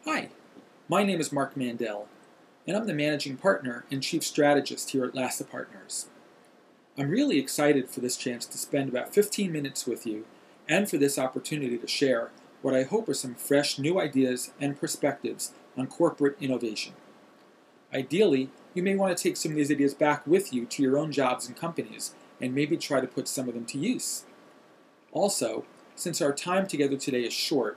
Hi, my name is Mark Mandel, and I'm the Managing Partner and Chief Strategist here at LASA Partners. I'm really excited for this chance to spend about 15 minutes with you and for this opportunity to share what I hope are some fresh new ideas and perspectives on corporate innovation. Ideally, you may want to take some of these ideas back with you to your own jobs and companies and maybe try to put some of them to use. Also, since our time together today is short,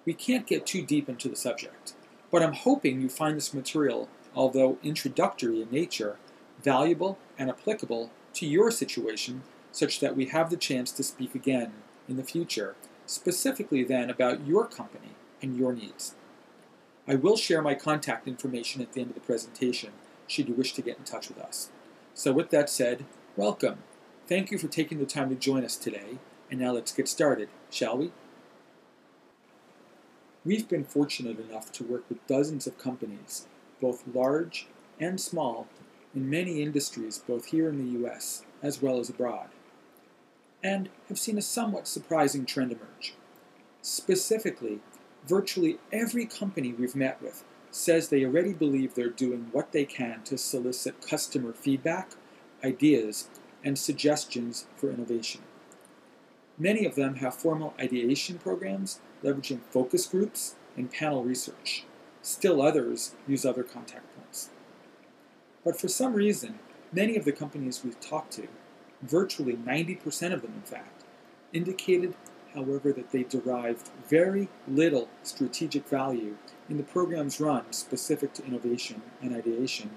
we can't get too deep into the subject, but I'm hoping you find this material, although introductory in nature, valuable and applicable to your situation such that we have the chance to speak again in the future, specifically then about your company and your needs. I will share my contact information at the end of the presentation should you wish to get in touch with us. So with that said, welcome. Thank you for taking the time to join us today, and now let's get started, shall we? We've been fortunate enough to work with dozens of companies, both large and small, in many industries both here in the US as well as abroad, and have seen a somewhat surprising trend emerge. Specifically, virtually every company we've met with says they already believe they're doing what they can to solicit customer feedback, ideas, and suggestions for innovation. Many of them have formal ideation programs leveraging focus groups and panel research. Still others use other contact points. But for some reason, many of the companies we've talked to, virtually 90% of them in fact, indicated, however, that they derived very little strategic value in the programs run specific to innovation and ideation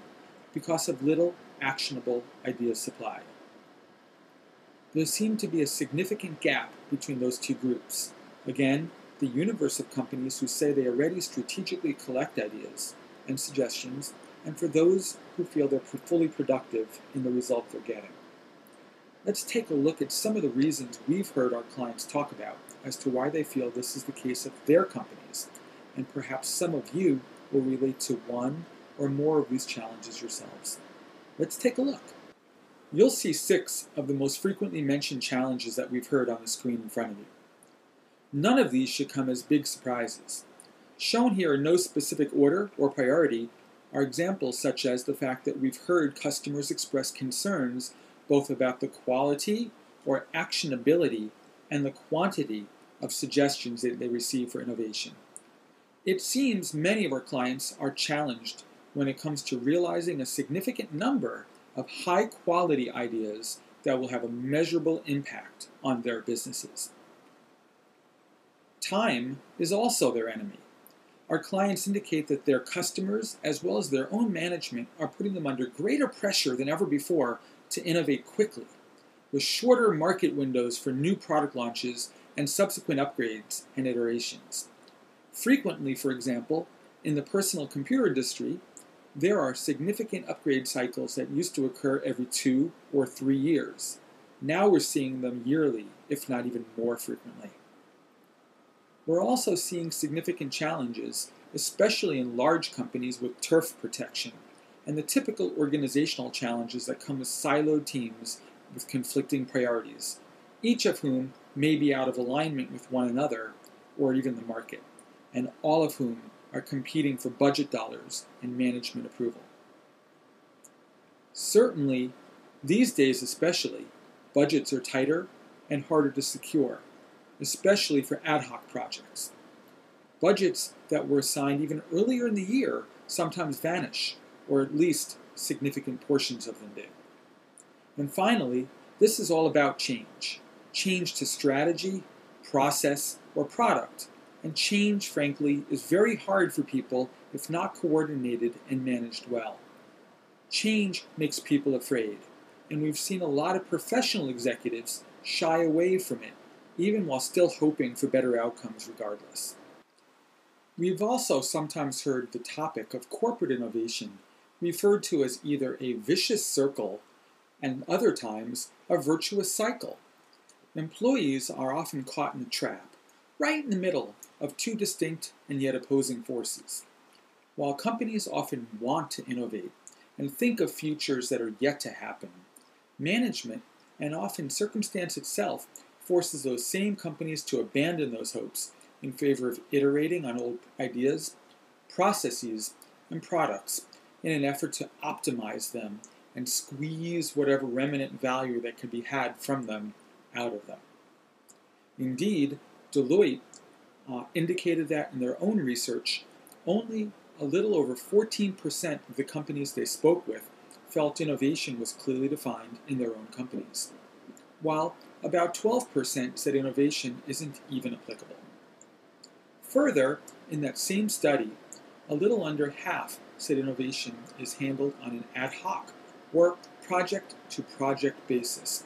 because of little actionable ideas supplied. There seemed to be a significant gap between those two groups. Again, the universe of companies who say they already strategically collect ideas and suggestions, and for those who feel they're fully productive in the result they're getting. Let's take a look at some of the reasons we've heard our clients talk about as to why they feel this is the case of their companies, and perhaps some of you will relate to one or more of these challenges yourselves. Let's take a look. You'll see 6 of the most frequently mentioned challenges that we've heard on the screen in front of you. None of these should come as big surprises. Shown here in no specific order or priority are examples such as the fact that we've heard customers express concerns both about the quality or actionability and the quantity of suggestions that they receive for innovation. It seems many of our clients are challenged when it comes to realizing a significant number of high-quality ideas that will have a measurable impact on their businesses. Time is also their enemy. Our clients indicate that their customers, as well as their own management, are putting them under greater pressure than ever before to innovate quickly, with shorter market windows for new product launches and subsequent upgrades and iterations. Frequently, for example, in the personal computer industry, there are significant upgrade cycles that used to occur every 2 or 3 years. Now we're seeing them yearly, if not even more frequently. We're also seeing significant challenges, especially in large companies with turf protection, and the typical organizational challenges that come with siloed teams with conflicting priorities, each of whom may be out of alignment with one another or even the market, and all of whom are competing for budget dollars and management approval. Certainly, these days especially, budgets are tighter and harder to secure, especially for ad hoc projects. Budgets that were assigned even earlier in the year sometimes vanish, or at least significant portions of them do. And finally, this is all about change. Change to strategy, process, or product. And change, frankly, is very hard for people if not coordinated and managed well. Change makes people afraid, and we've seen a lot of professional executives shy away from it, even while still hoping for better outcomes regardless. We've also sometimes heard the topic of corporate innovation referred to as either a vicious circle and other times a virtuous cycle. Employees are often caught in a trap, right in the middle of 2 distinct and yet opposing forces. While companies often want to innovate and think of futures that are yet to happen, management, and often circumstance itself, forces those same companies to abandon those hopes in favor of iterating on old ideas processes, and products in an effort to optimize them and squeeze whatever remnant value that can be had from them out of them. Indeed, Deloitte indicated that in their own research, only a little over 14% of the companies they spoke with felt innovation was clearly defined in their own companies, while about 12% said innovation isn't even applicable. Further, in that same study, a little under half said innovation is handled on an ad hoc or project-to-project basis,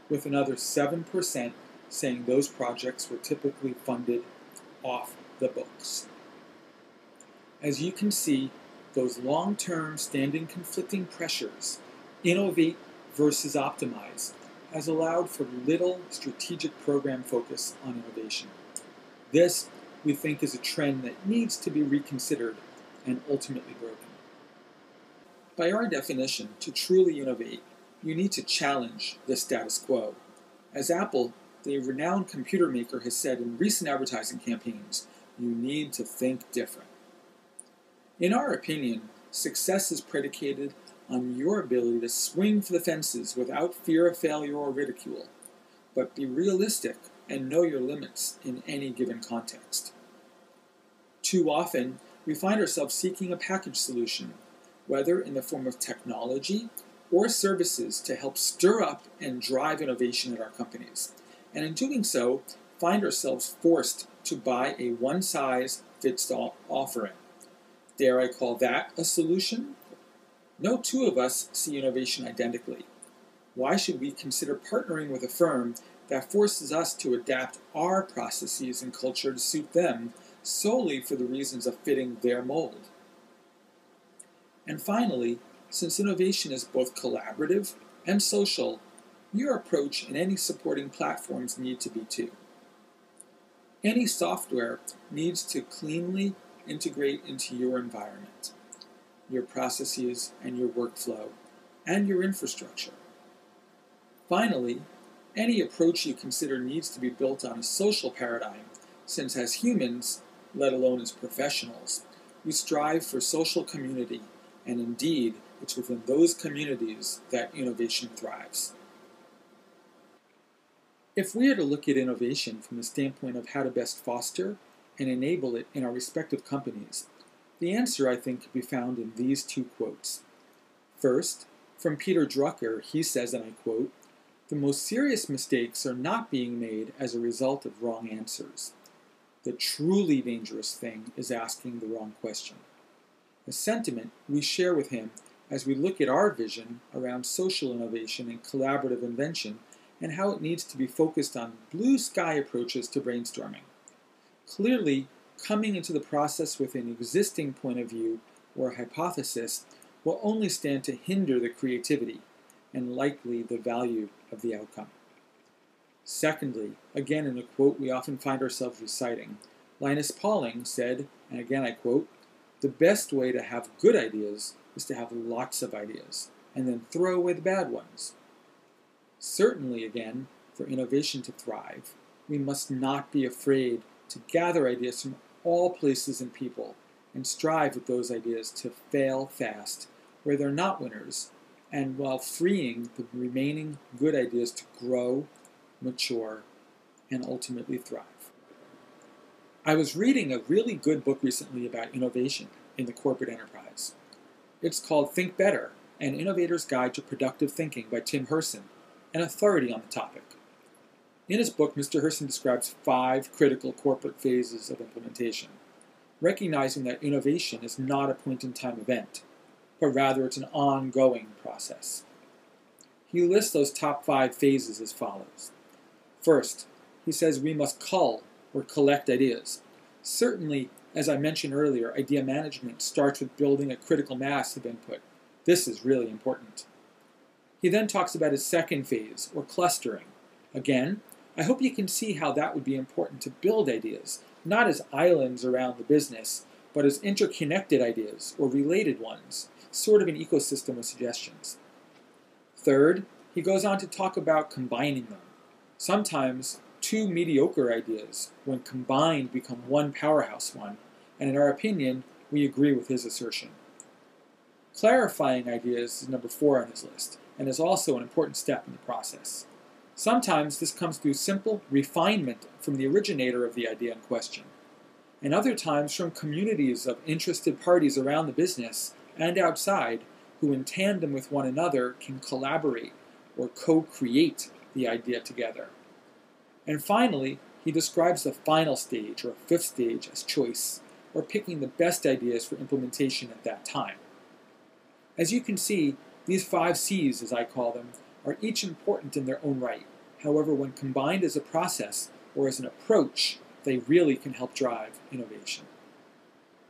with another 7% saying those projects were typically funded off the books. As you can see, those long-term standing conflicting pressures, innovate versus optimize, has allowed for little strategic program focus on innovation. This, we think, is a trend that needs to be reconsidered and ultimately broken. By our definition, to truly innovate, you need to challenge the status quo. As Apple, the renowned computer maker, has said in recent advertising campaigns, you need to think different. In our opinion, success is predicated on your ability to swing for the fences without fear of failure or ridicule, but be realistic and know your limits in any given context. Too often, we find ourselves seeking a package solution, whether in the form of technology or services to help stir up and drive innovation at our companies, and in doing so, find ourselves forced to buy a one-size-fits-all offering. Dare I call that a solution? No two of us see innovation identically. Why should we consider partnering with a firm that forces us to adapt our processes and culture to suit them solely for the reasons of fitting their mold? And finally, since innovation is both collaborative and social, your approach and any supporting platforms need to be too. Any software needs to cleanly integrate into your environment, your processes and your workflow, and your infrastructure. Finally, any approach you consider needs to be built on a social paradigm, since as humans, let alone as professionals, we strive for social community, and indeed, it's within those communities that innovation thrives. If we are to look at innovation from the standpoint of how to best foster and enable it in our respective companies, the answer, I think, can be found in these two quotes. First, from Peter Drucker, he says, and I quote, "The most serious mistakes are not being made as a result of wrong answers. The truly dangerous thing is asking the wrong question." A sentiment we share with him as we look at our vision around social innovation and collaborative invention and how it needs to be focused on blue sky approaches to brainstorming. Clearly, coming into the process with an existing point of view or hypothesis will only stand to hinder the creativity and likely the value of the outcome. Secondly, again in a quote we often find ourselves reciting, Linus Pauling said, and again I quote, "The best way to have good ideas is to have lots of ideas, and then throw away the bad ones." Certainly, again, for innovation to thrive, we must not be afraid to gather ideas from all places and people and strive with those ideas to fail fast where they're not winners, and while freeing the remaining good ideas to grow, mature, and ultimately thrive. I was reading a really good book recently about innovation in the corporate enterprise. It's called Think Better, An Innovator's Guide to Productive Thinking by Tim Herson, an authority on the topic. In his book, Mr. Herson describes 5 critical corporate phases of implementation, recognizing that innovation is not a point-in-time event, but rather it's an ongoing process. He lists those top 5 phases as follows. First, he says we must cull or collect ideas. Certainly, as I mentioned earlier, idea management starts with building a critical mass of input. This is really important. He then talks about his second phase, or clustering. Again, I hope you can see how that would be important to build ideas, not as islands around the business, but as interconnected ideas, or related ones, sort of an ecosystem of suggestions. Third, he goes on to talk about combining them. Sometimes 2 mediocre ideas, when combined, become one powerhouse one, and in our opinion, we agree with his assertion. Clarifying ideas is number 4 on his list, and is also an important step in the process. Sometimes this comes through simple refinement from the originator of the idea in question, and other times from communities of interested parties around the business and outside who in tandem with one another can collaborate or co-create the idea together. And finally, he describes the final stage, or 5th stage, as choice, or picking the best ideas for implementation at that time. As you can see, these 5 C's, as I call them, are each important in their own right. However, when combined as a process or as an approach, they really can help drive innovation.